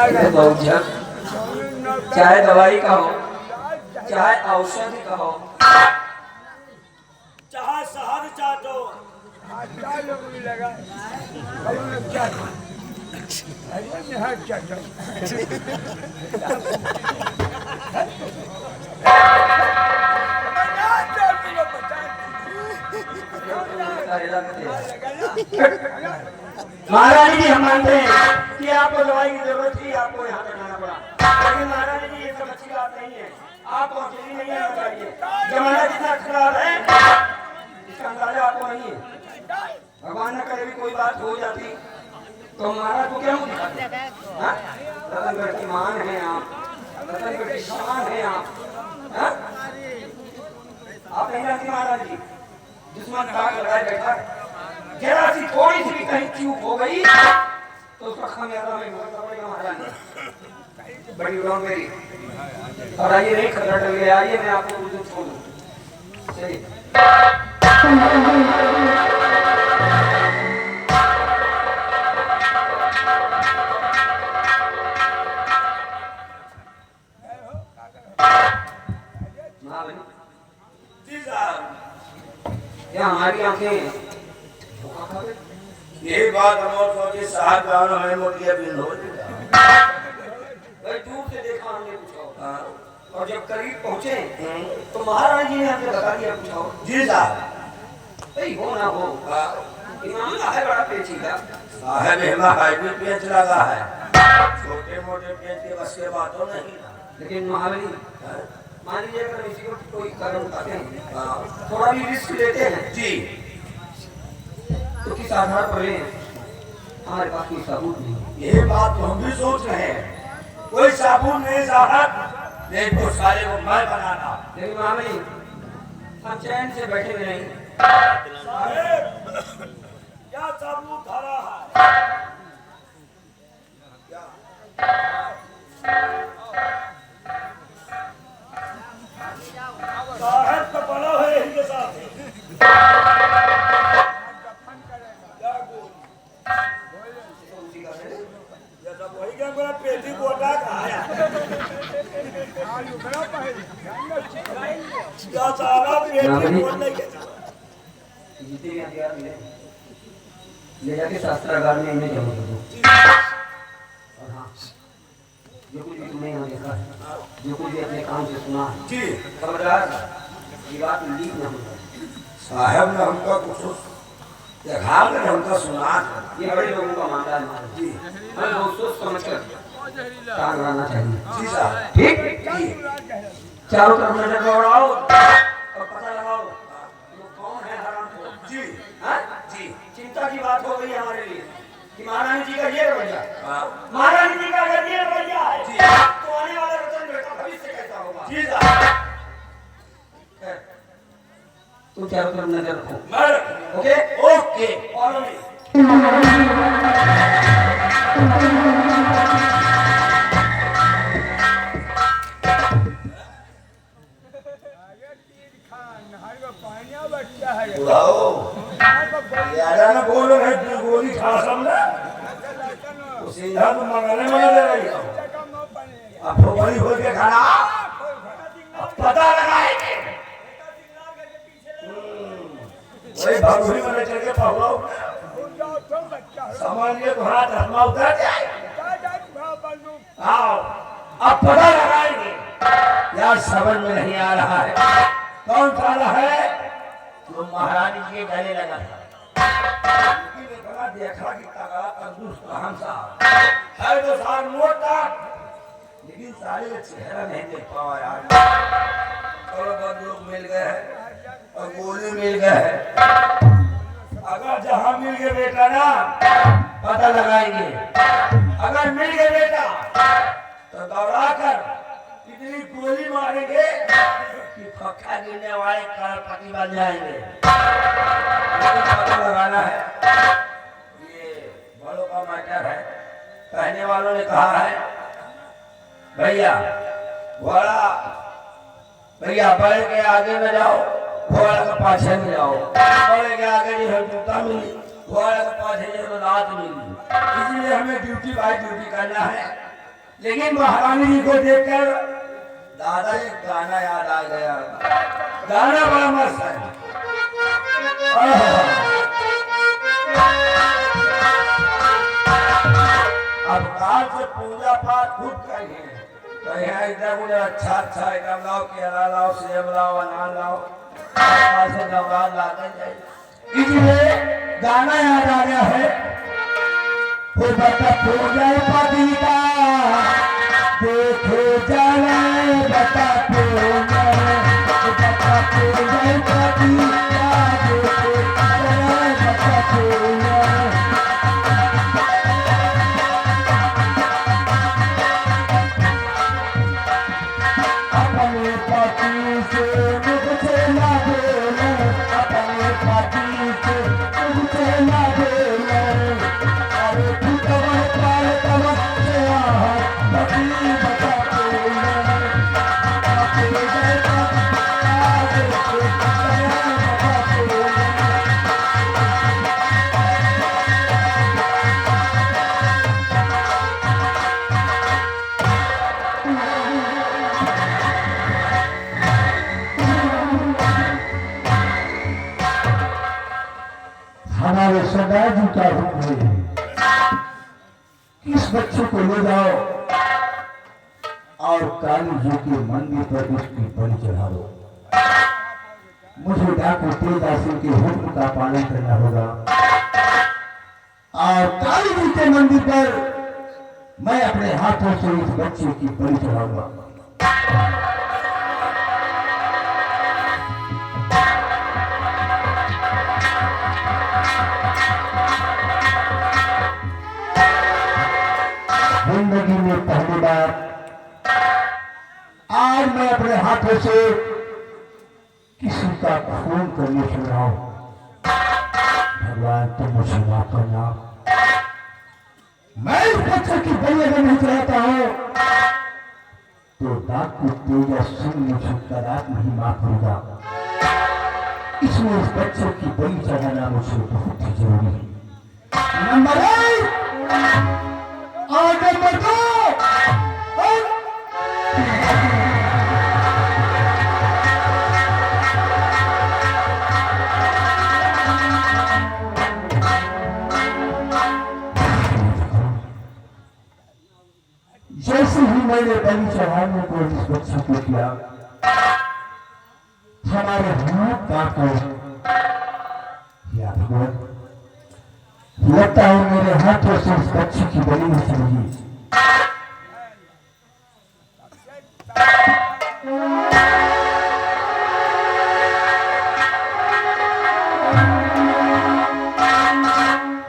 चाहे दवाई का हो, चाहे औषधि का हो, चाहे शहद चाटो, महाराज जी हम मानते हैं कि आपको दवाई की जरूरत थी, आपको यहाँ तक आना पड़ा, लेकिन महाराज जी ये सब अच्छी बात नहीं है। आपको अकेली नहीं आना चाहिए। जमाना जितना खराब है इसका अंदाजा आपको नहीं है। भगवान न करे भी कोई बात हो जाती तो महाराज को क्या होता? रतनगढ़ की मान है आप, रतनगढ़ की शान है आप। आप नहीं जानती महाराज जी, दुश्मन दाग लगाए बैठा, जरा सी थोड़ी सी भी कहीं चूक हो गई तो उसका खामियाजा में भुगतना पड़ेगा महाराज। बड़ी उड़ान मेरी और आइए नहीं खतरा टल गया, आइए मैं आपको कुछ दिन छोड़ दूं। चलिए क्या हमारी आंखें यही बात हम सोचे साहब गाँव हमें मोटिया बिल हो भाई दूर से देखा हमने पूछा और जब करीब पहुंचे तो महाराज जी ने हमसे बता दिया पूछा जी साहब भाई हो ना हो इमाम है बड़ा पेचीदा साहब हेमा हाईवे पेच लगा है, छोटे मोटे पेच के बस के बातों नहीं। लेकिन महाबली मान लीजिए अगर किसी को कोई कदम उठाते हैं, थोड़ा भी रिस्क लेते हैं जी, तो किस आधार पर लें? हमारे पास कोई सबूत नहीं। यही बात तो हम भी सोच रहे हैं, कोई साबुन नहीं साहब, नहीं तो सारे को मैं बनाना। लेकिन महाबली हम चैन से बैठे हुए नहीं। क्या साबुन धारा है? साहब तो बड़ा है इनके साथ वही क्या मेरा पेटी बोटा खाया क्या सारा पेटी बोलने के जितने भी हथियार मिले ले जाके शास्त्रागार में इन्हें जमा कर दो। और हाँ, जो कुछ भी तुमने यहाँ देखा है, जो कुछ भी अपने काम से सुना है, जी खबरदार ये बात लीक न हो जाए। साहब ने हमका कुछ देखा ने हमका सुना, ये बड़े लोगों का मामला है महाराज जी, हमें बहुत सोच समझ कर काम करना चाहिए। जी साहब ठीक जी, चारों तरफ नजर दौड़ाओ और पता लगाओ वो कौन है हरामखोर। जी हाँ? जी, चिंता की बात हो गई हमारे लिए कि महारानी जी का ये रवैया, हाँ महारानी जी का अगर ये रवैया है जी, तो आने वाला रतनगढ़ का भविष्य कैसा होगा? जी साहब तुम चारों तरफ नजर रखो। मैं ओके ओके फॉलो मी। बुलाओ यारा ना बोलो है तू गोली खा समझा तो सीधा तो मंगने में ले रही हो, अब तो बड़ी हो के खाना अब पता लगाएंगे। वही भगोरी में चल के पहुँचाओ सामान ये हाथ हथमा उतर जाए। आओ अब पता लगाएंगे यार, समझ में नहीं आ रहा है कौन काला है जो महारानी के गले लगा था। देखा कि तगड़ा तंदुरुस्त हम साहब है तो सार मोटा, लेकिन सारे का चेहरा नहीं देख पावा यार। चलो बंदूक मिल गए है और गोली मिल गए है, अगर जहां मिल गए बेटा ना पता लगाएंगे, अगर मिल गए बेटा तो दौड़ा कर इतनी गोली मारेंगे कि पक्का गिरने वाले करोड़पति बन जाएंगे। पता लगाना है, ये बड़ों का मैटर है। कहने वालों ने कहा है भैया घोड़ा, भैया बैल के आगे में जाओ, घोड़ा के पाछे में जाओ, घोड़े के आगे जो है जूता मिली, घोड़े के पाछे जो है लात मिली। इसलिए हमें ड्यूटी बाय ड्यूटी करना है। लेकिन महारानी जी को देखकर दादा एक गाना याद आ गया। गाना बड़ा मस्त है। अब काल से पूजा पाठ खूब करिए, तो यहाँ इधर उधर अच्छा एकदम लाओ, केला लाओ, सेब लाओ, अनार लाओ, से नवरात लाते जाए। इसलिए गाना याद आ गया है। पूजा पतिता देखे जाने बता पूजा पतिता देखे जाने बता पूजा। अपने पति से मुझसे ना बोले, अपने पति से मुझसे ना बोले, अरे भूतवा काल तमस से पति बचा बोले, अपने जैसा आगे से बचा बोले। हमारे सरदार जी का हुक्म है, इस बच्चे को ले जाओ और काली जी के मंदिर पर इसकी बलि चढ़ा दो। मुझे डाकू तेजदासी के हुक्म का पालन करना होगा और काली जी के मंदिर पर मैं अपने हाथों से इस बच्चे की बलि चढ़ाऊंगा। जिंदगी में पहली बार आज मैं अपने हाथों से किसी का खून करने सुन रहा हूं। भगवान तुम मुझे माफ करना। मैं इस बच्चे की बलि अगर नहीं चढ़ाता हूं तो डाकू तेजस्वी मुझे कदाप नहीं माफ होगा। इसलिए इस बच्चे की बलि चढ़ाना मुझे बहुत ही जरूरी है। नंबर 1 और नंबर 2 जैसे ही मैंने बलि चढ़ाने को इस बच्चे को किया, हमारे हाथ कांप गए। या भगवान, लगता है मेरे हाथों से इस बच्चे की बलि नहीं चढ़ी।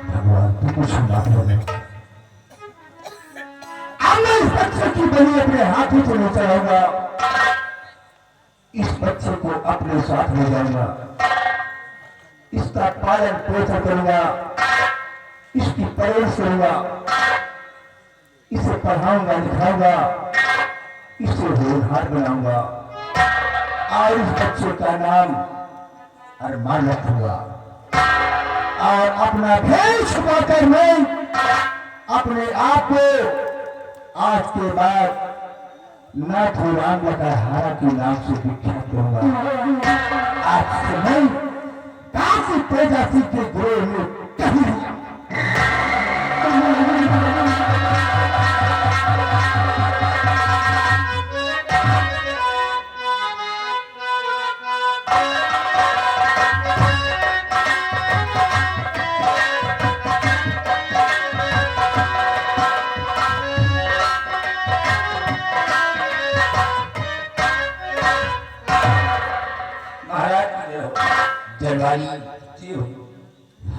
भगवान तू कुछ माफ कर। अब मैं इस बच्चे की बलि अपने हाथों से नहीं चढ़ाऊंगा। इस बच्चे को अपने साथ ले जाऊंगा, इसका पालन पोषण करूंगा, इसकी परवरिश करूंगा, इसे पढ़ाऊंगा लिखाऊंगा, इसे होनहार बनाऊंगा और इस बच्चे का नाम अरमान रखूंगा। और अपना भेद छुपाकर मैं अपने आप को आज के बाद नाथुराम लकड़हारा के नाम से विख्यात करूंगा। आज से मैं काफी तेजासी के ग्रोह में कहीं नहीं।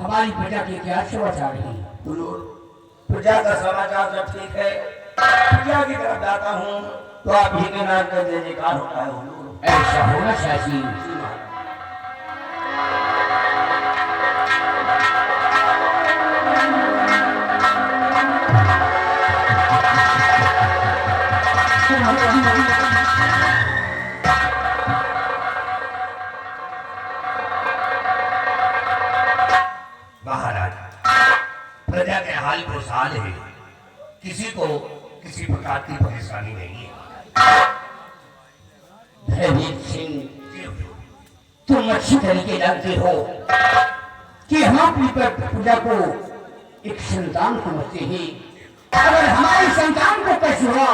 हमारी प्रजा के क्या समाचार है? प्रजा का समाचार जब ठीक है, प्रजा की तरफ जाता हूँ तो आप ही के नाम का जय जयकार होता है। ऐसा होना चाहिए। महाराज, प्रजा के हाल खुशहाल है। किसी को किसी प्रकार की परेशानी नहीं है। भयभीत सिंह, तुम अच्छी तरीके जानते हो कि हम अपनी प्रजा को एक संतान को समझते हैं। अगर हमारी संतान को कष्ट हुआ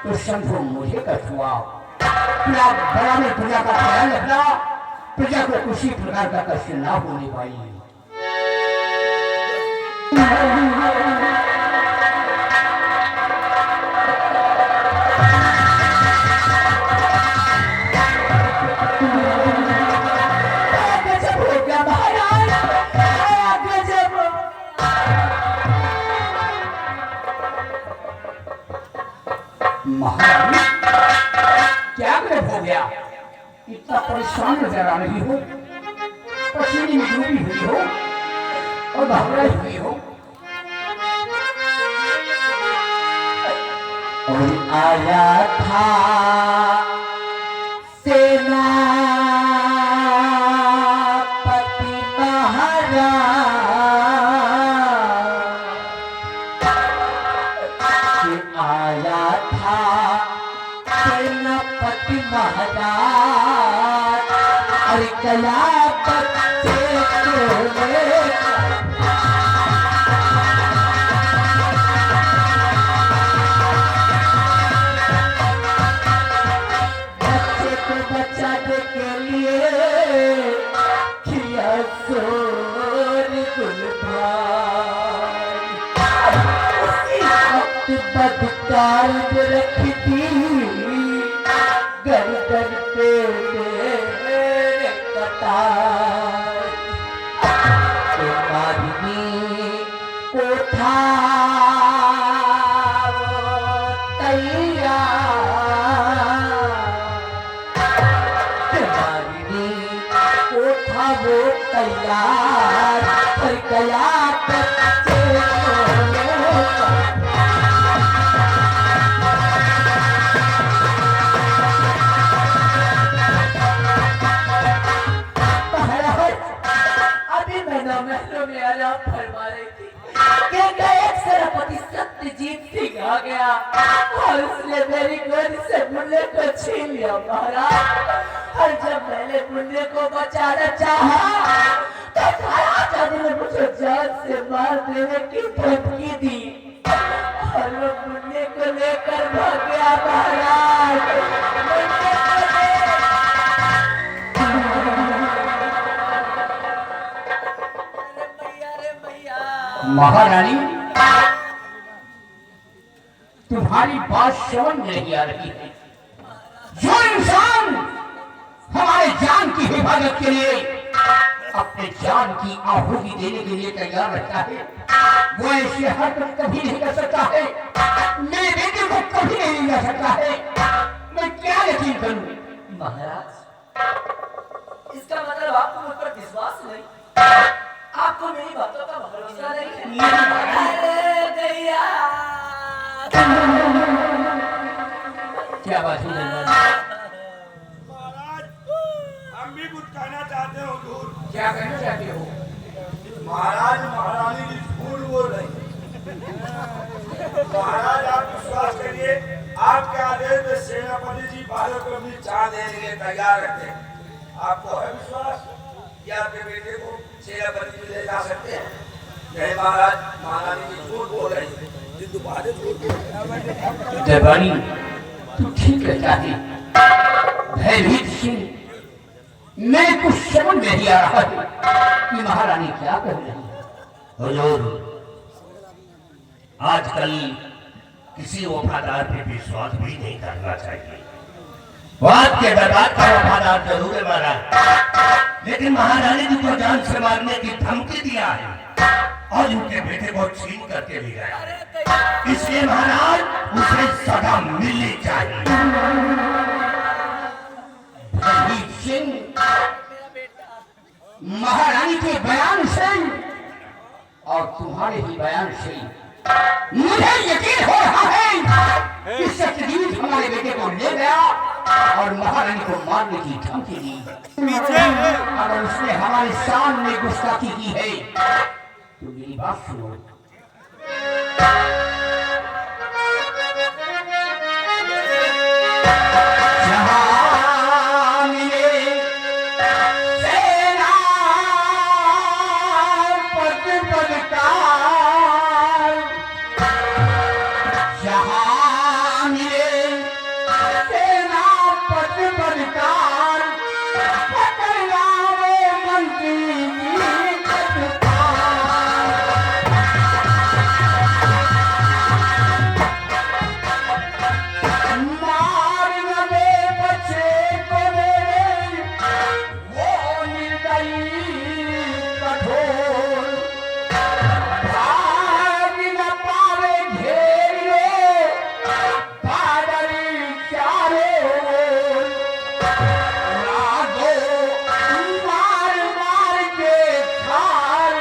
तो समझो मुझे कष्ट हुआ। बड़ा में प्रजा का ख्याल रखना, प्रजा को किसी प्रकार का कष्ट ना होने पाई। महारानी, क्या गलत हो गया? इतना परेशान नजर आ रही हो, पसीने में डूबी हुई हो और घबराई हुई हो। और आया था सेनापति महाराज, आया था सेनापति महाराज, अरे कया बच्चे को बचाने के लिए किया सोर गुलभाई, उसी वक्त बदकार रख दी गर्दन पे मेरे कटार, मारनी को था वो तैयार कर गया बच्चे अभी महीनों में आराम फरमा रही थी कि एक सेनापति सत्यजीत सिंह आ गया और उसने मेरी गोद से मुन्ने को छीन लिया महाराज। और जब मैंने मुन्ने को बचाना चाहा तो महाराज ने मुझे जान से मार देने की धमकी दी और वो मुन्ने को लेकर भाग गया महाराज। महारानी, तुम्हारी बात समझ नहीं आ रही है। जो इंसान हमारे जान की हिफाजत के लिए अपने जान की आहुति देने के लिए तैयार रहता है, वो ऐसे हरकत कभी नहीं कर सकता है। मेरे बेटे को कभी नहीं ले सकता है। मैं क्या यकीन करूं? महाराज, इसका मतलब आपको मुझ पर विश्वास नहीं, आपको मेरी बातों का भरोसा नहीं है। अरे भैया, क्या बात है महाराज, हम भी कुछ कहना चाहते हो हुजूर। क्या कहना चाहते हो? महाराज, महारानी जी झूठ बोल रही। महाराज, आप विश्वास करिए, आपके आदेश में सेनापति जी बालक को भी चाह देने के लिए तैयार रहते हैं। आपको है विश्वास कि आपके बेटे को सेनापति जी ले जा सकते हैं? नहीं महाराज, महारानी जी झूठ बोल रही है। दोबारा झूठ बोल रही। दरबारी, तू ठीक कहता है। भयभीत सिंह, मैं कुछ समझ नहीं आ रहा है कि महारानी क्या कर रही है। हुजूर, आजकल किसी वफादार पे विश्वास भी नहीं करना चाहिए। वो आपके दरबार का वफादार जरूर है महाराज, लेकिन महारानी जी को जान से मारने की धमकी दिया है और उनके बेटे को छीन करके ले गया है। इसलिए महाराज, उसे सजा मिलनी चाहिए। भयभीत सिंह, महारानी के बयान से और तुम्हारे ही बयान से मुझे यकीन हो रहा है कि सत्यजीत हमारे बेटे को ले गया और महारानी को मारने की धमकी दी। अगर उसने हमारे सामने गुस्ताखी की है तो मेरी बात सुनो। जहाँ मिले सेनापति पदकार, जहाँ मिले सेनापति पदकार, पकड़ना वो मंत्री की तत्कार। मार न दे बच्चे को मेरे वो निर्दयी कठोर, भाग न पावे घेर लो बादल चारों ओर। रागो मार मार के खार,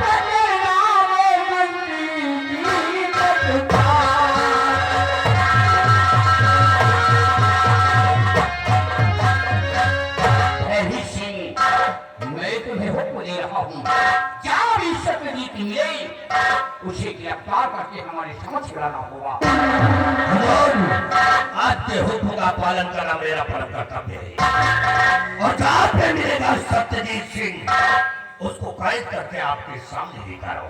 पकड़ना वो मंत्री की तत्कार। हरि सिंह, मैं तुम्हें हुक्म दे रहा हूँ, जहाँ भी सत्यजीत मिले उसे गिरफ्तार करके हमारे समक्ष लाना होगा। आपके हुक्म का पालन करना मेरा परम कर्तव्य है, और जहाँ पे मिलेगा सत्यजीत सिंह उसको कैद करके आपके सामने लेकर आओ।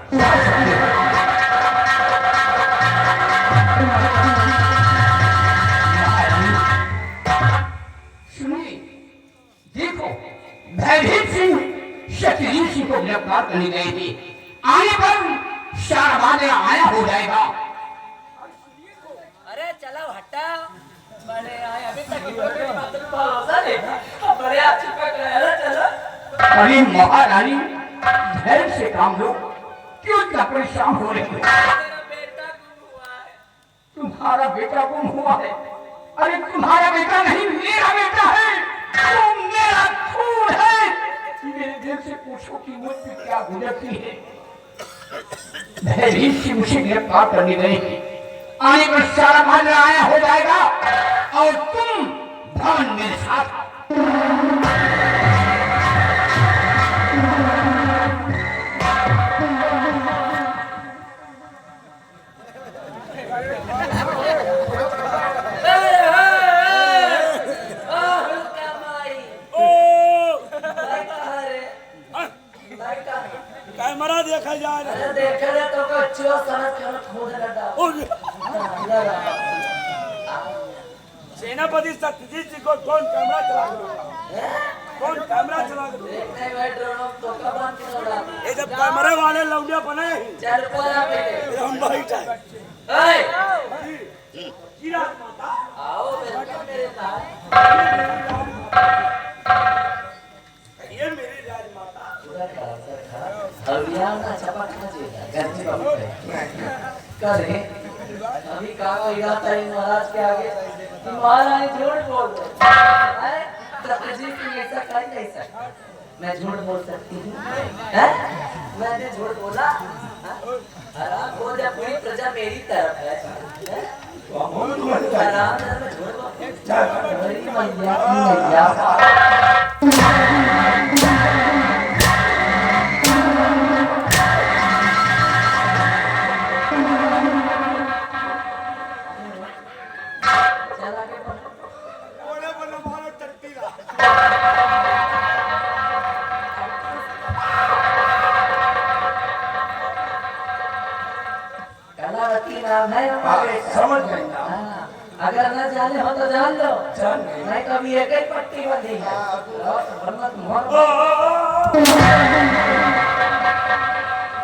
सुनिए, देखो भयभीत सिंह सत्यजीत सिंह को गिरफ्तार करने गए थे, आने पर शाहबाद आया हो जाएगा। अरे चलो हटा, बड़े आए अभी तक भरोसा नहीं, बड़े अच्छे पकड़े हैं, चलो। अरे महारानी, धैर्य से काम लो, क्यों इतना परेशान हो रही हो? मेरा बेटा गुम हुआ है। तुम्हारा बेटा गुम हुआ है? अरे तुम्हारा बेटा नहीं, मेरा बेटा है, तुम मेरा खून है। मेरे दिल से पूछो कि मुझ पे क्या गुजरती है। भयभीत से मुझे गिरफ्तार करने गए थे, आने पर सारा मामला आया हो जाएगा और तुम भवन मेरे साथ आओ। कैमरा देखा जा रहा अरे देख रहे तो कच्चो समझ कर खोद लगा। सेनापति सत्यजीत जी को कौन कैमरा चला रहा है? कौन कैमरा चला रहा है? देखने बैठ रहा हूँ तो कब बंद करोड़ा? ये जब कैमरे वाले लौंडिया बने चल पड़ा बेटे। हम बैठा है। ऐ कीरा माता आओ बेटा मेरे साथ। ये मेरी राजमाता। अभियान ना छपा खा जेगा गंजी बाबू करे अभी कहा इरादा है महाराज के आगे कि महारानी झूठ बोल रहे हैं। सत्यजीत सिंह ऐसा कर नहीं सकता। मैं झूठ बोल सकती हूँ? हैं? मैंने झूठ बोला? आराम हो जा, पूरी प्रजा मेरी तरफ है। आराम से मैं झूठ बोल मेरी मैया की मैया बोले बोले मारो टट्टीला। कलावती नाम है हमारे। समझ गए ना? हाँ, अगर न जाने हो तो जान लो। जान गए। मैं कभी एक ही पट्टी बंधी है। वरना तुम्हारा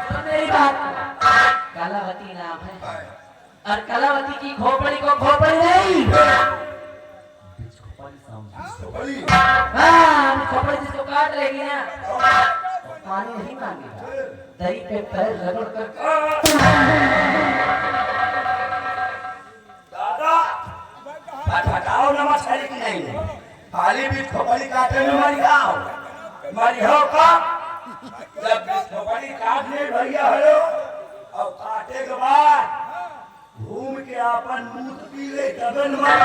सुन मेरी बात। कलावती नाम है और कलावती की खोपड़ी को खोपड़ी नहीं, हाँ खोपड़ी जिसको काट लेगी ना पानी नहीं मांगेगा, दही पे पैर रगड़ कर दादा हटाओ ना मछली की नहीं खाली भी खोपड़ी काटे में मरी आओ मरी हो का जब भी खोपड़ी काटने भैया हो और काटे के बाद घूम के अपन मूत पी ले तबन मर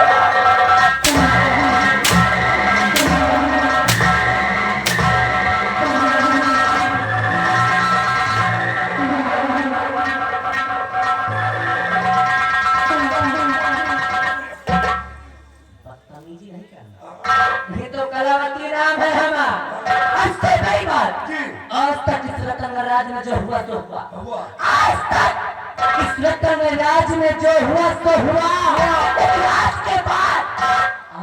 हुआ तो हुआ, लेकिन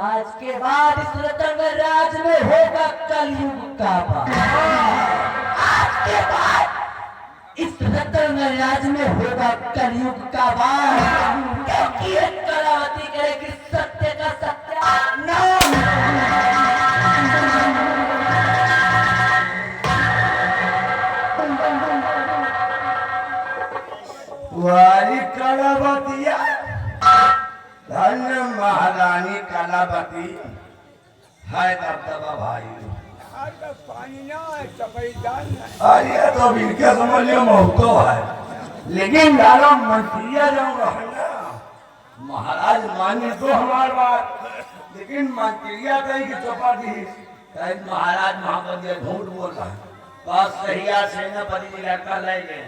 आज के बाद इस रतन राज में होगा कलयुग का बात। आज के बाद इस रतन राज में होगा कलयुग का बात, क्योंकि एक कलावती करेगी सत्य का सत्यानाश। वाली कलावतिया, धन्य महारानी कलावती है दबदबा भाई। अरे तो इनके समझ लियो मौतो है, लेकिन डालो मंत्रिया जाऊंगा महाराज मानी तो हमारी बात, लेकिन मंत्रिया कहीं की चौपाटी कहीं महाराज महापति झूठ बोल रहा है। बात सही है, सेनापति जी लड़का ले गए,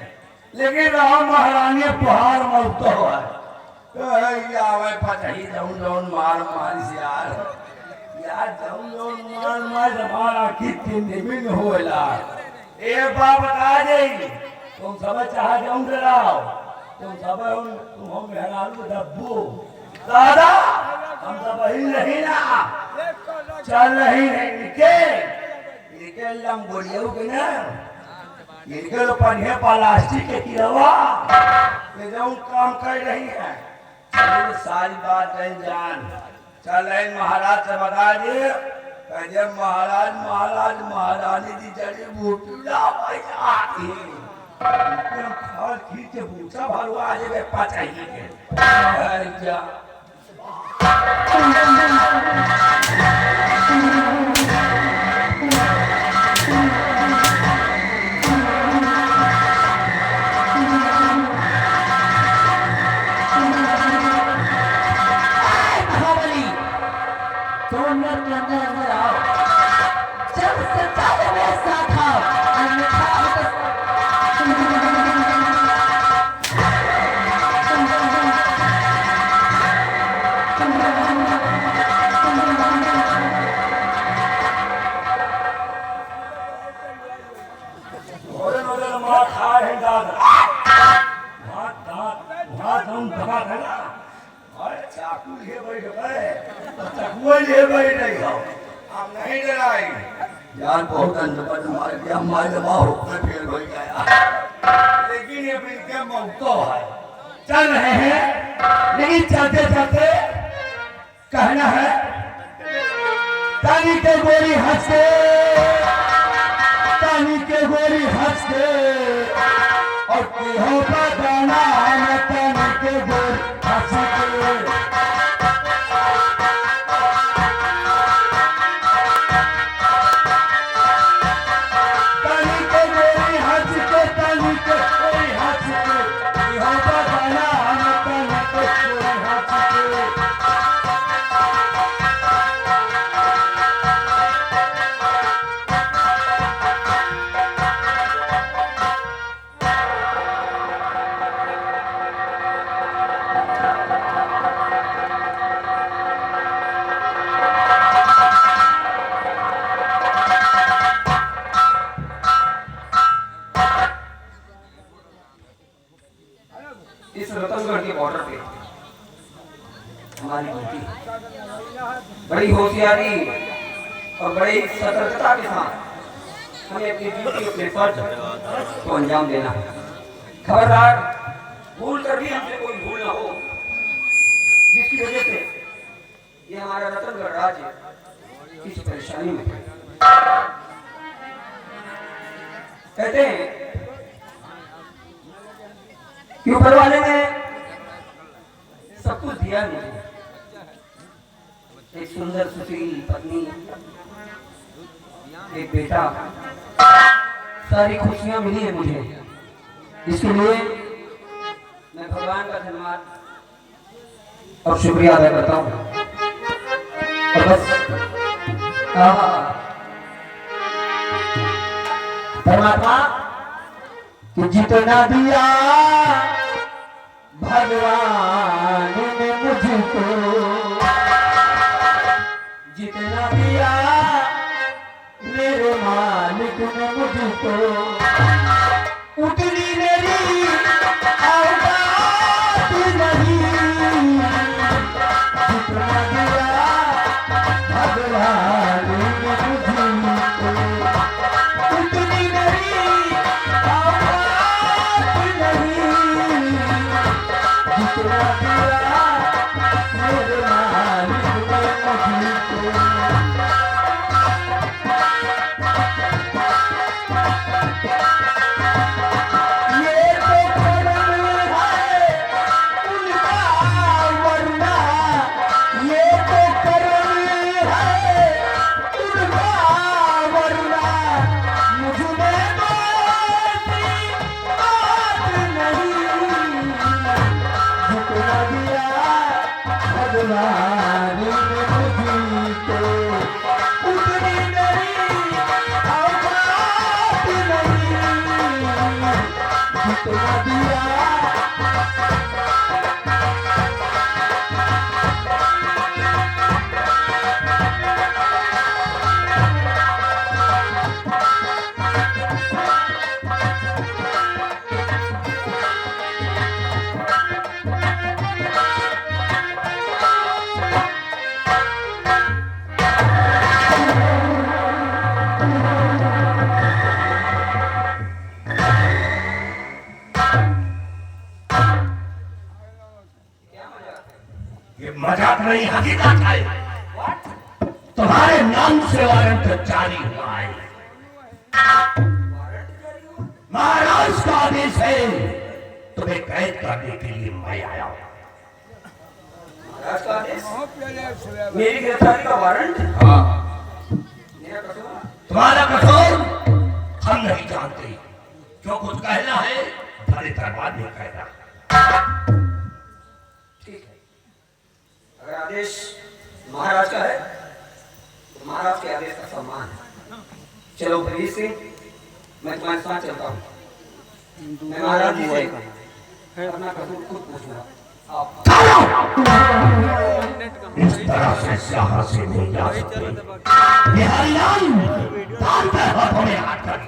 लेकिन राम महारानी पहाड़ मौतो है। पचाई जाऊं जाऊं मार मारी से यार जाऊं जाऊं मार मार हमारा कितनी निमिन होएला। ए बाप बता दे, तुम सब चाह जाऊं डराओ, तुम सब तुम हम मेहरारू डब्बू दादा, हम सब ही नहीं ना चल नहीं निकल हम बोलियो के ना इनके तो पन्हे प्लास्टिक के किरवा ये जाऊं काम कर रही है। चलिए सारी बात जान चल महाराज से बता दिए, जब महाराज महाराज महारानी जी जड़ी बूटी खाल खींचे बूचा भालू आज चाहिए अंदर आओ, जब सरकार मेरे साथ आओ, चाकू लिए बैठ गए, चाकू लिए बैठ गए, हम नहीं डराए। यार बहुत अंदर मार दिया, हमारे बाहु में फेल हो गया, लेकिन ये भी क्या मौतो है। चल रहे हैं, लेकिन चलते चलते कहना है तानी के गोरी हंस के, तानी के गोरी हंस के और हो गाना तानी के गोरी हंस के। इस रतनगढ़ के बॉर्डर पे हमारी बेटी बड़ी होशियारी और बड़ी सतर्कता के साथ हमें अपनी ड्यूटी अपने फर्ज को अंजाम देना है। खबरदार भूल कर भी हमसे कोई भूल ना हो, जिसकी वजह से ये हमारा रतनगढ़ राज्य किसी परेशानी में है। कहते हैं कि ऊपर वाले ने सब कुछ दिया मुझे, एक सुंदर सुशील पत्नी, एक बेटा, सारी खुशियां मिली है मुझे। इसके लिए मैं भगवान का धन्यवाद और शुक्रिया अदा करता हूँ। और बस परमात्मा कि जितना दिया भगवान ने मुझको, जितना दिया मेरे मालिक ने मुझको, उतनी मेरी औकात नहीं। दरबार में तो उतनी नहीं औकात नहीं जितना दिया ये मजाक नहीं, हकीकत है। तुम्हारे नाम से वारंट जारी हुआ है। महाराज का आदेश है, तुम्हें कैद करने के लिए मैं आया हूं। महाराज का आदेश? मेरी गिरफ्तारी का वारंट? हाँ, मेरा कसूर? तुम्हारा कसूर हम नहीं जानते। जो कुछ कहना है भले दरबार में कहना। ठीक है, अगर आदेश महाराज का है तो महाराज के आदेश का सम्मान है। चलो भगीर सिंह, मैं तुम्हारे साथ चलता हूँ। मैं महाराज जी से अपना कसूर खुद पूछूंगा। आप इस तरह से यहाँ से नहीं जा सकते। बिहारीलाल, ताल पे हाथों में हाथ कर।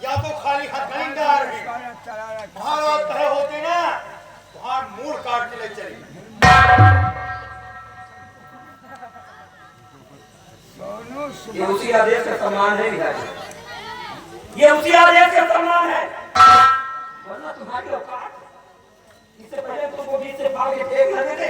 या तो खाली हाथ नहीं जा रहे, महाराज तय होते ना तो हाथ मूड काट के ले चले। ये उसी आदेश का सम्मान है विधायक, ये उसी आदेश का सम्मान है। वरना तुम्हारी औकात, इससे पहले तुमको बीच से भाग के फेंक न देते।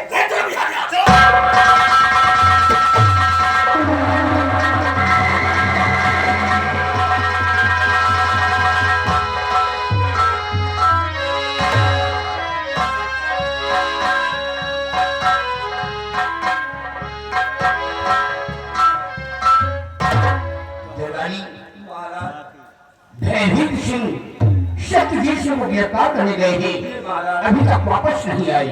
भयभीत सिंह शत्रुजीत सिंह को गिरफ्तार करने गए थे, अभी तक वापस नहीं आई।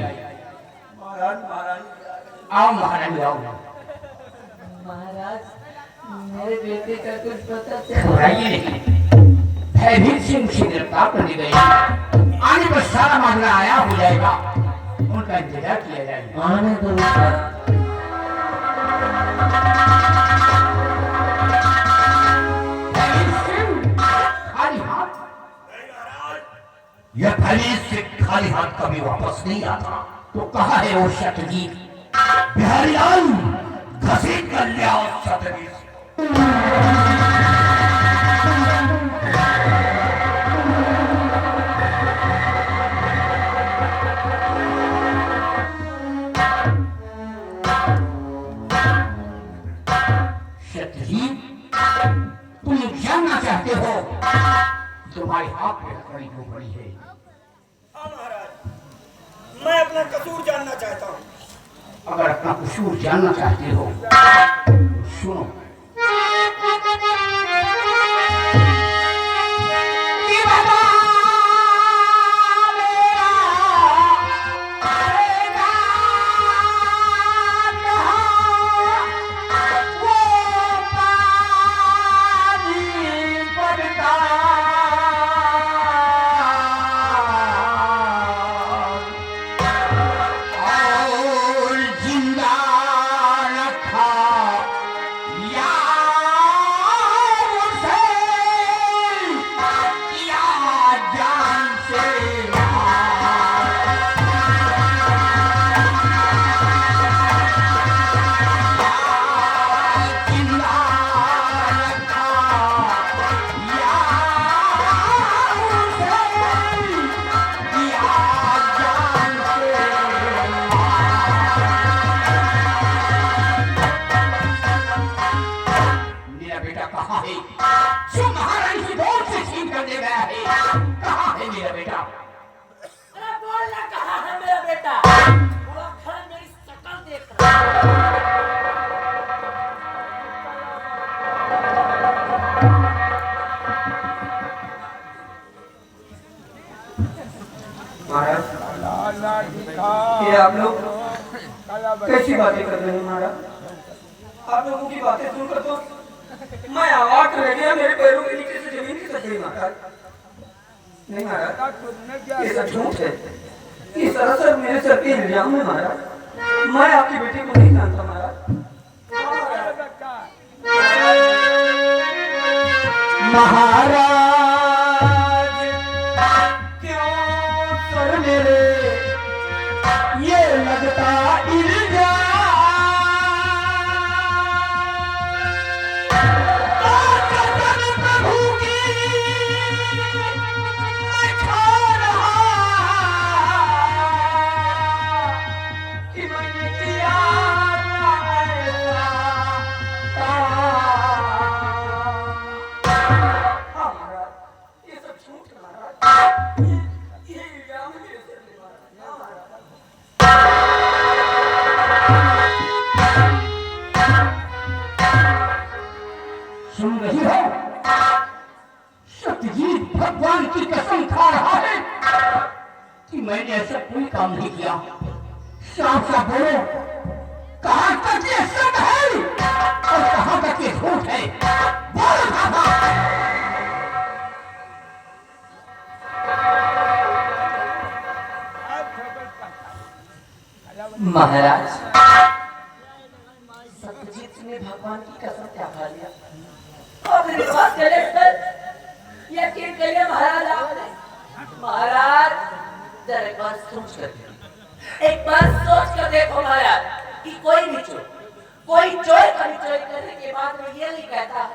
आओ महारानी, आओ। महाराज, मेरे बेटे का कुछ पता चला? घबराइए नहीं, भयभीत सिंह से गिरफ्तार करने गए हैं। आने पर सारा मामला आया हो जाएगा, उनका इंतजार किया जाएगा। आने दो। यह खलीज से खाली हाथ कभी वापस नहीं आता। तो कहा है वो शतजीत? बिहारीलाल, घसीट कर ले आओ शतजीत। शतजीत, तुम जानना चाहते हो तुम्हारे हाथ में हथकड़ी क्यों पड़ी है? हाँ महाराज, मैं अपना कसूर जानना चाहता हूँ। अगर अपना कसूर जानना चाहते हो तो सुनो। सी बातें कर रहे हैं महाराज? आप लोगों की बातें सुनकर तो मैं अवाक रह गया, मेरे पैरों के नीचे से जमीन खिसक गई महाराज। नहीं महाराज, ये सब झूठ है, ये सरासर मेरे सर पे इल्जाम है महाराज। मैं आपकी बेटी को नहीं जानता महाराज। महाराज क्यों सर मेरे ये लगता इल्जाम, प्रभु की मैं खा रहा कि मैंने किया ऐसा महाराज। ये सब झूठ है महाराज, ये इल्जाम मेरे सिर पे महाराज। सुन रही हो? सत्यजीत भगवान की कसम खा रहा है कि मैंने ऐसा कोई काम नहीं किया। साफ साफ बोलो, कहां तक ये सच है और कहां तक ये झूठ है? बोलो बाबा। महाराज, सत्यजीत ने भगवान की कसम क्या खा लिया? और मेरी बात चले सर, यकीन करिए महाराज आपने। महाराज जरा एक बार सोच कर देखो। एक बार सोच कर देखो महाराज कि कोई भी चोर कभी चोरी करने के बाद में ये नहीं कहता है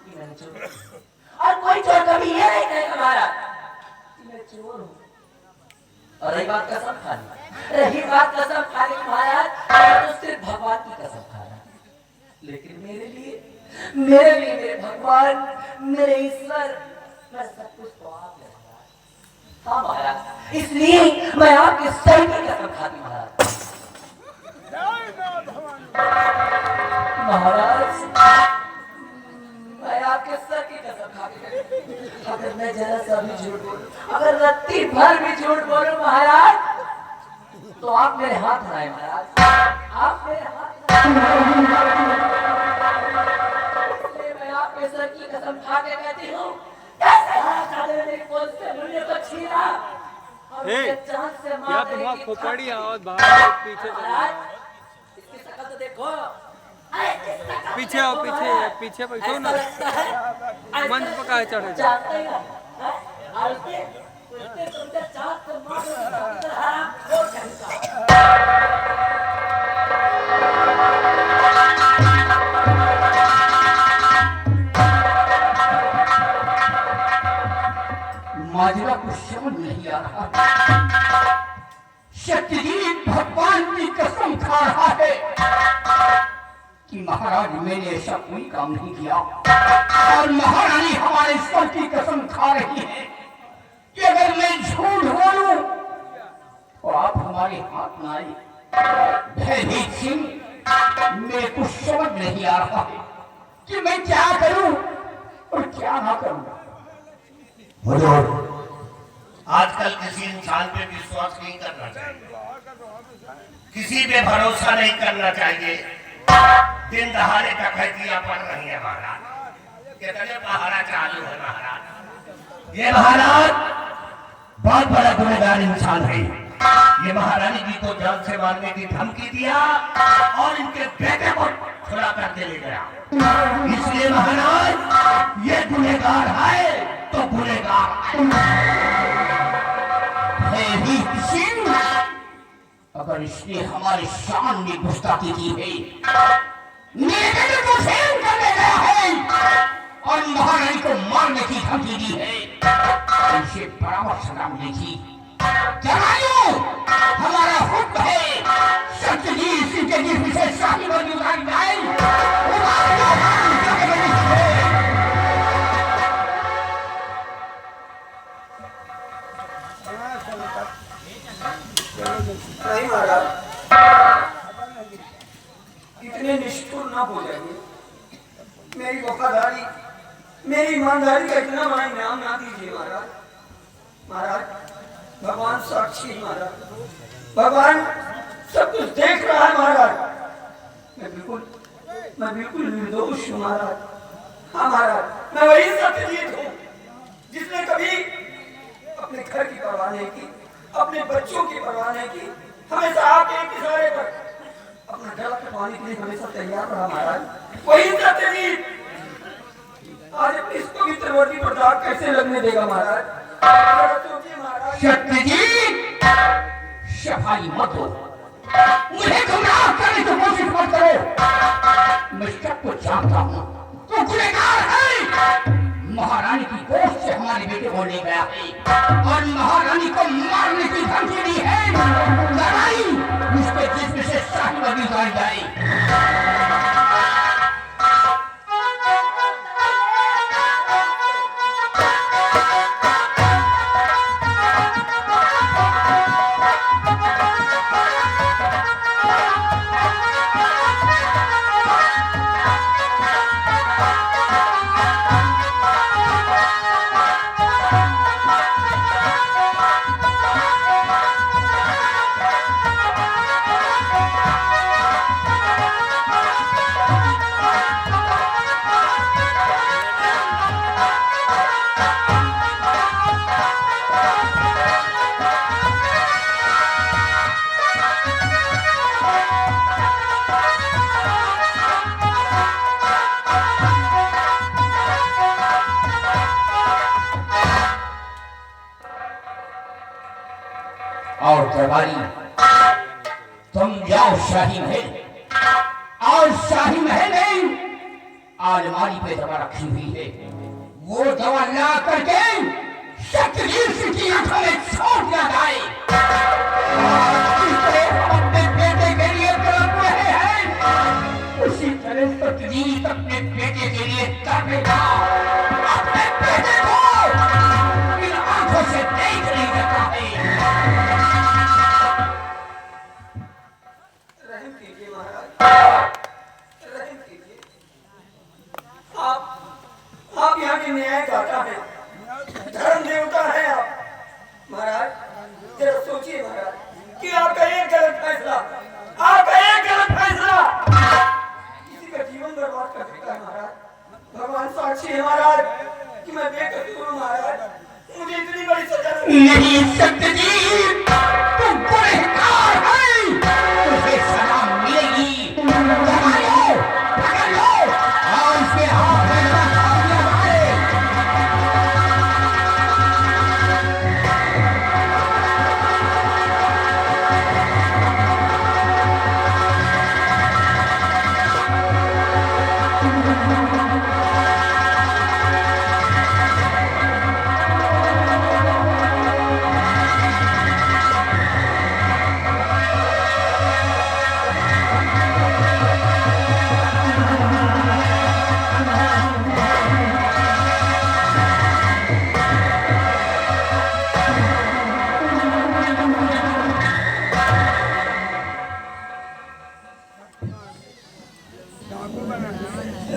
कि मैं चोर हूं। और कोई चोर कभी ये नहीं कहेगा महाराज कि मैं चोर हूं। और रही बात कसम खाने, रही बात कसम खाने की महाराज, मैं तो सिर्फ भगवान की कसम खा रहा हूं। लेकिन मेरे लिए मेरे भगवान, मेरे ईश्वर, मैं सब कुछ तो आप है महाराज। हाँ महाराज, इसलिए मैं आपके सर की कसम खाती महाराज। महाराज, मैं आपके सर की कसम खाती, अगर मैं जरा सा भी झूठ बोलूं, अगर रत्ती भर भी झूठ बोलूं महाराज, तो आप मेरे हाथ बनाए महाराज, आप मेरे हाथ इसलिए मैं आपके सर की कसम खा के कहती हूँ, कैसे हाथ मेरे कोल से मुन्ने को छीना और मुझे चांद से मार देने की खोपड़ी आवाज बाहर पीछे महाराज, इसकी शक्ल तो देखो, पीछे आओ, पीछे बैठो ना। मंच पर काहे चढ़े? जानते हैं ना, आलते तुमसे चांद से मार देने की हराम खोर कहता। माजरा कुछ समझ नहीं आ रहा। सत्यजीत भगवान की कसम खा रहा है कि महाराज मैंने ऐसा कोई काम नहीं किया, और महारानी हमारे सर की कसम खा रही है कि अगर मैं झूठ बोलूं तो आप हमारे हाथ में आए। भयभीत सिंह, मेरे को समझ नहीं आ रहा है कि मैं क्या करूं और क्या ना करूं। हुजूर, आजकल किसी इंसान पे विश्वास नहीं करना चाहिए, किसी पे भरोसा नहीं करना चाहिए। दिन दहाड़े डकैतियां पड़ रही है महाराज, कितने पहाड़ा चालू है महाराज। ये महाराज बहुत बड़ा गुनहगार इंसान है। ये महारानी जी को जान से मारने की धमकी दिया और इनके बेटे को छुड़ा करके ले गया। इसलिए महाराज ये गुनहगार है तो गुनहगार सिंह, अगर इसने हमारे शान में गुस्ताखी की है, मेरे बेटे को फेल करने गया है और महारानी को मारने की धमकी दी है, इसे बराबर सजा मिलेगी। हमारा हुक्म है, सत्यजीत सिंह के जिस विषय शाही बनी उतारी जाए, नहीं महाराज, इतने निष्ठुर ना हो जाइए। मेरी वफादारी, मेरी ईमानदारी का इतना बड़ा इनाम ना दीजिए महाराज। महाराज, भगवान साक्षी महाराज, भगवान सब कुछ देख रहा है महाराज। मैं बिल्कुल निर्दोष हूँ महाराज। हाँ महाराज, मैं वही सत्यजीत हूँ जिसने कभी अपने घर की परवाह नहीं की, अपने बच्चों की परवाह नहीं की, हमेशा आपके एक इशारे पर अपना गला कटवाने के लिए हमेशा तैयार रहा महाराज। वही सत्यजीत आज अपनी इस पवित्र वर्दी पर दाग कैसे लगने देगा महाराज? सोचिए महाराज। सत्यजीत, सफाई मत हो, मुझे गुमराह करने की कोशिश मत करो। मैं सब कुछ जानता हूँ, तो गुनहगार है। महारानी की गोद से हमारे बेटे को ले गया है और महारानी को मारने की धमकी दी है। लड़ाई उसके जिस्म से शाही बगी उतारी जाए। और दरबारी, तुम जाओ शाही महल, और शाही महल में अलमारी पे दवा रखी हुई है, वो दवा ला करके सत्यजीत की आंखों में छोड़ दिया जाए। अपने बेटे के लिए तड़प रहे हैं, उसी तरह सत्यजीत अपने बेटे के लिए तड़पेगा। अपने बेटे को इन आंखों से देख नहीं सकता है। रहम कीजिए महाराज, रहम कीजिए। आप यहाँ के न्यायदाता हैं, धर्म देवता हैं आप महाराज। जरा सोचिए महाराज कि आपका एक गलत फैसला किसी का जीवन बर्बाद कर देता है महाराज। भगवान साक्षी है महाराज कि मैं बेकसूर हूँ महाराज। मुझे इतनी बड़ी सजा नहीं सत्यजीत, तुम गुनहगार है, तुझे सजा मिलेगी। पकड़ लो और इसके हाथ में लगा दिया जाए।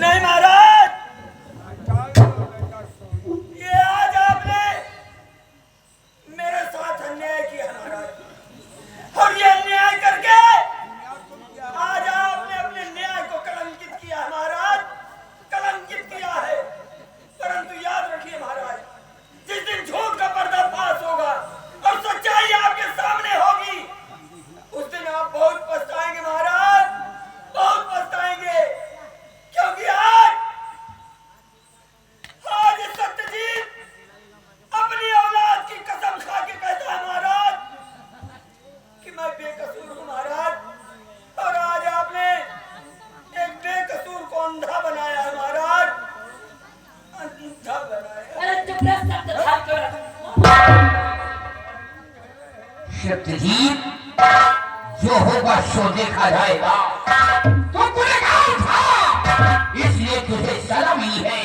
नहीं महाराज, ये आज आपने मेरे साथ अन्याय किया महाराज, और ये अन्याय करके आज आपने अपने न्याय को कलंकित किया महाराज, कलंकित किया है। परंतु याद रखिए महाराज, जिस दिन झूठ का पर्दाफाश होगा और सच्चाई आपके सामने होगी, उस दिन आप बहुत पछताएंगे महाराज, बहुत पछताएंगे। क्योंकि आज सत्यजीत अपनी औलाद की कसम खा के कहता है महाराज कि मैं बेकसूर हूँ महाराज, और आज आपने एक बेकसूर को अंधा बनाया है महाराज, अंधा बनाया। अरे चुप रह, सब तो भाग क्यों सत्यजीत, जो होगा सो देखा जाएगा। तो गुनहगार था, इसलिए तुझे सजा मिली है।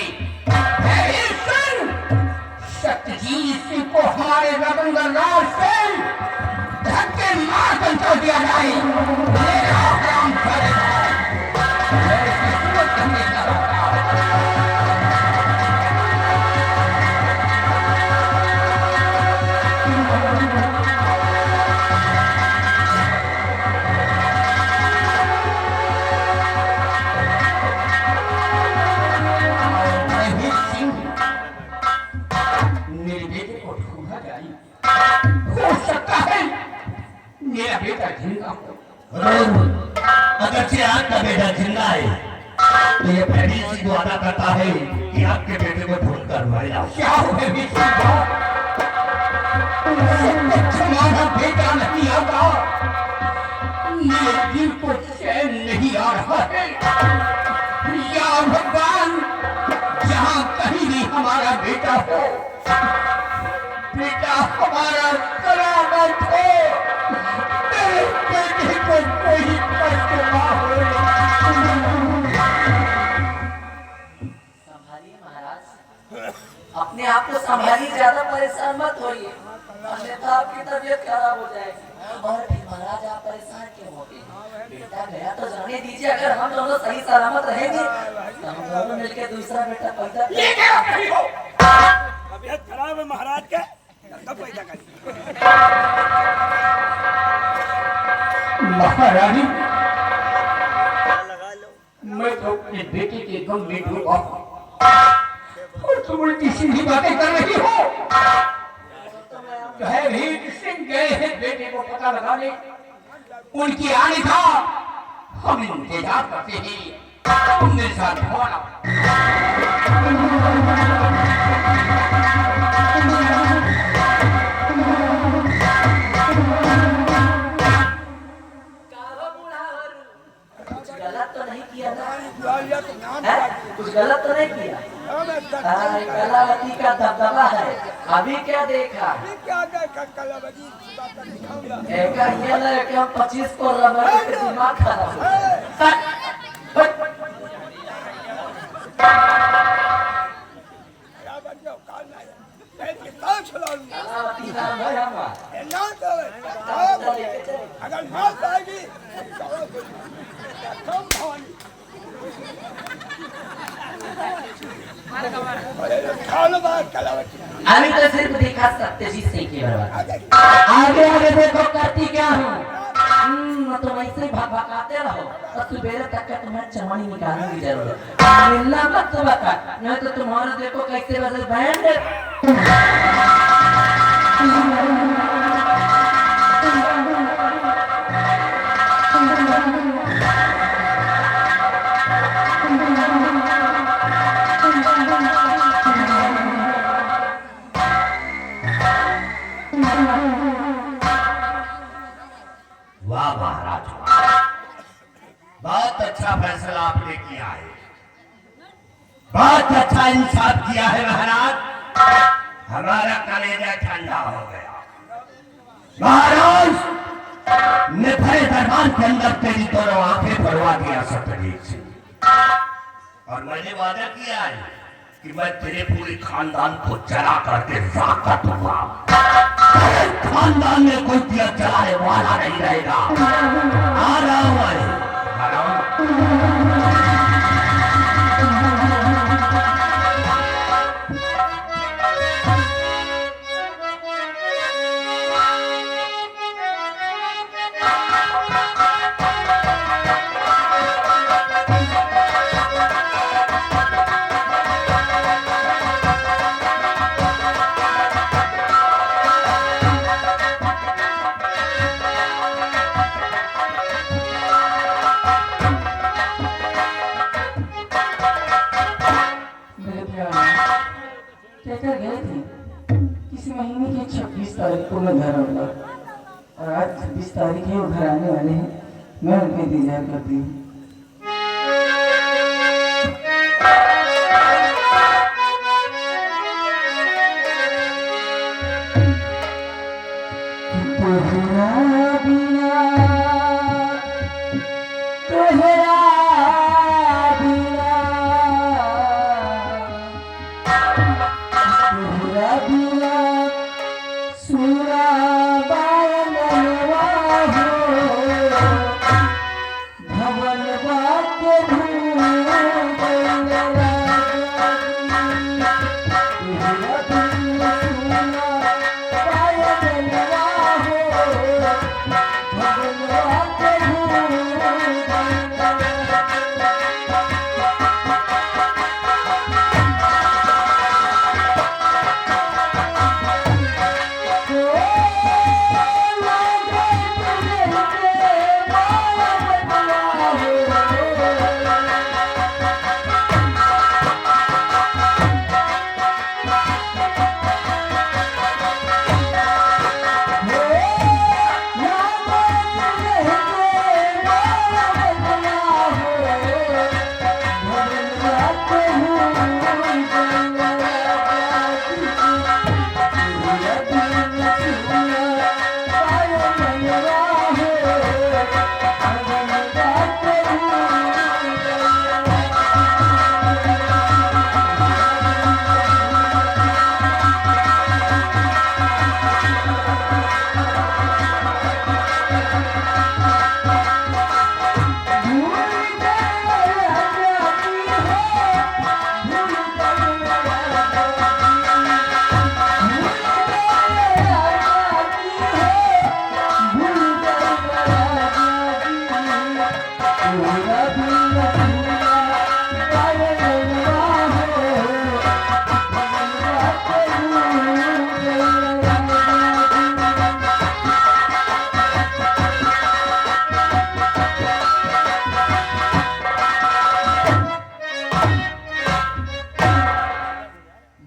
सत्यजीत को हमारे रतनगढ़ से धक्के मार कर छोड़ दिया जाए। मेरा काम करेगा। मैं इसकी सूरत करने जा रहा था। जरूर अगर से आपका बेटा जिंदा है तो ये पहली सी वादा करता है कि आपके बेटे को ढूंढ कर मारेगा। क्या हो हमारा बेटा नहीं आता, ये दिल को चैन नहीं आ रहा है। या भगवान, जहाँ कहीं भी हमारा बेटा हो, बेटा हमारा सलामत हो, मेरे बेटे को कोई कष्ट ना हो। संभालिए महाराज, अपने आप को संभालिए, ज्यादा परेशान मत होइए, अन्यथा आपकी तबीयत खराब हो जाएगी। और फिर महाराज आप परेशान क्यों होते हैं? बेटा गया तो जाने दीजिए, अगर हम दोनों सही सलामत रहेंगे तो हम दोनों मिलकर दूसरा बेटा पैदा करेंगे। तबीयत खराब है महाराज के, तब पैदा करिए। महारानी, मैं तो अपने बेटे के गम में डूबा और तुम उल्टी सीधी बातें कर रही हो। भयभीत सिंह गए हैं बेटे को पता लगाने, उनकी आने का हम इंतजार करते हैं। तुम मेरे साथ हमारा गलत तो नहीं किया ना? कुछ गलत तो नहीं किया? कलावती का दबदबा है। अभी क्या देखा? देखा ये लगा कि हम 25 को रमने के दिमाग खराब हो कलावती नाम है हमारा। अगर मौत आएगी अभी तो सिर्फ देखा सत्यजीत सिंह की बर्बाद। आगे आगे देखो करती क्या हूँ। तुम ऐसे ही भगाते रहो और सुबेरे तक का तुम्हारी चमड़ी निकालने की जरूरत है। मिलना मत तो बता, नहीं तो तुम्हारे देखो कैसे वैसे बैंड। वाह महाराज, बहुत अच्छा फैसला आपने किया है, बहुत अच्छा इंसाफ किया है महाराज। हमारा कलेजा ठंडा हो गया। महाराज, निर्भय दरबार के अंदर तेरी दोनों आंखें भरवा दिया सत्यजीत सिंह, और मैंने वादा किया है कि मैं तेरे पूरे खानदान को जला करके राख कर दूंगा। खानदान में कोई दिया जलाने वाला नहीं रहेगा। आ रहा हूं मैं, आ रहा हूं। गए थे किसी महीने की 26 तारीख को मैं घर आऊंगा, और आज 26 तारीख है वो घर आने वाले हैं। मैं उनका इंतजार करती हूँ। भवन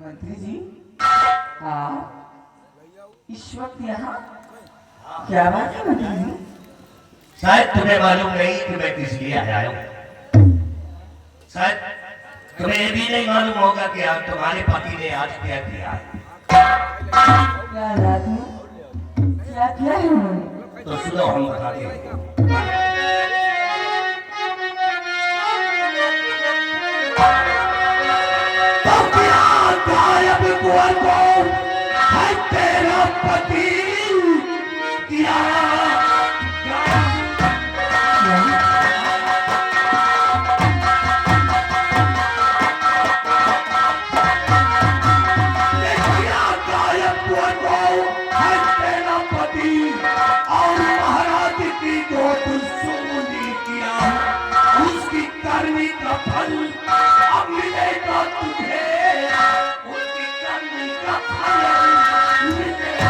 मंत्री जी, हाँ इस वक्त यहाँ क्या बात है मंत्री जी? शायद तुम्हें मालूम नहीं कि मैं किस लिए आया हूँ। शायद तुम्हें ये भी नहीं मालूम होगा कि आज तुम्हारे पति ने आज क्या किया है। क्या रात में क्या किया है उन्होंने? तो सुनो, हम बताते हैं। तो क्या गायब कुंवर को है तेरा पति क्या फल अब मिलेगा तुझे, उसकी करनी का फल मिलेगा।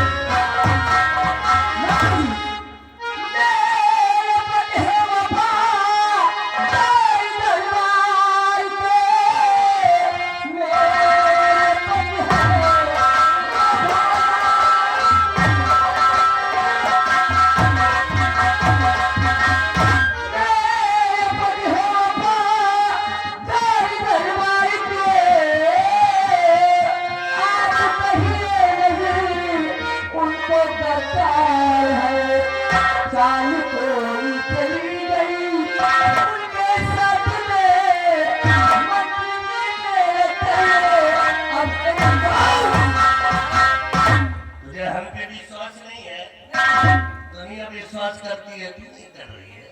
विश्वास करती है, क्यों नहीं कर रही है?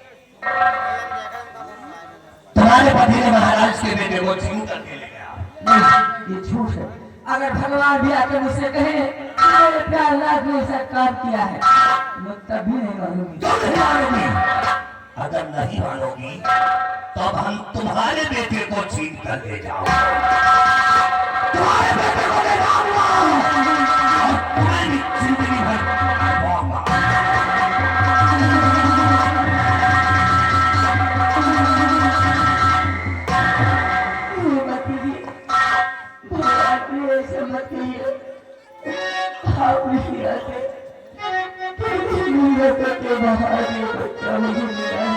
तुम्हारे पति ने महाराज के बेटे को छीन करके ले गया। नहीं, ये झूठ है। अगर भगवान भी आकर मुझसे कहे मेरे प्यारनाथ ने ऐसा काम किया है, मैं तब भी नहीं मानूंगी। क्यों नहीं मानोगी? अगर नहीं मानोगी तो अब हम तुम्हारे बेटे को छीन कर ले जाओ। तुम्हारे बेटे को ले जाऊंगा और तुम्हारी जिंदगी भर बच्चा मुझे मिला है।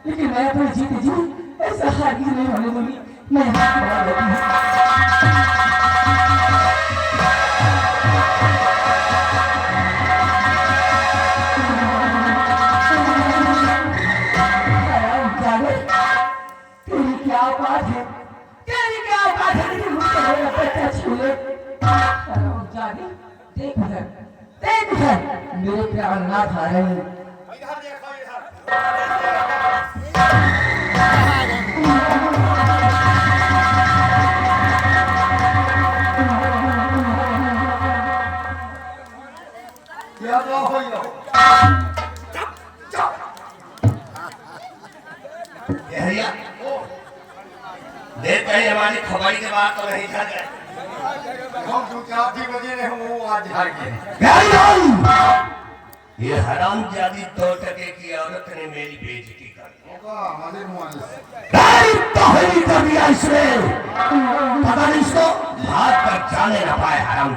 लेकिन मैं अपनी जीते जी ऐसा हारगिज नहीं होने दूंगी। मैं यहाँ खड़ा रहती हूँ। तेरी क्या बात है? तेरी क्या बात है? लेकिन मुझसे मेरा बच्चा छूले। जाने देख उधर, देख उधर, मेरे प्राणनाथ आ रहे हैं। इधर देखो इधर क्या तो हो यो गहरिया देर कहीं हमारी खबाई के बाद तो नहीं था गए। हम 2-4 बजे ने हम आज झाड़ के ये हरामजादी 2 टके की औरत ने मेरी बेइज्जती कर दी। हमारे मुंह तोहरी कर दिया इसने। पता नहीं इसको हाथ तक जाने न पाए हराम।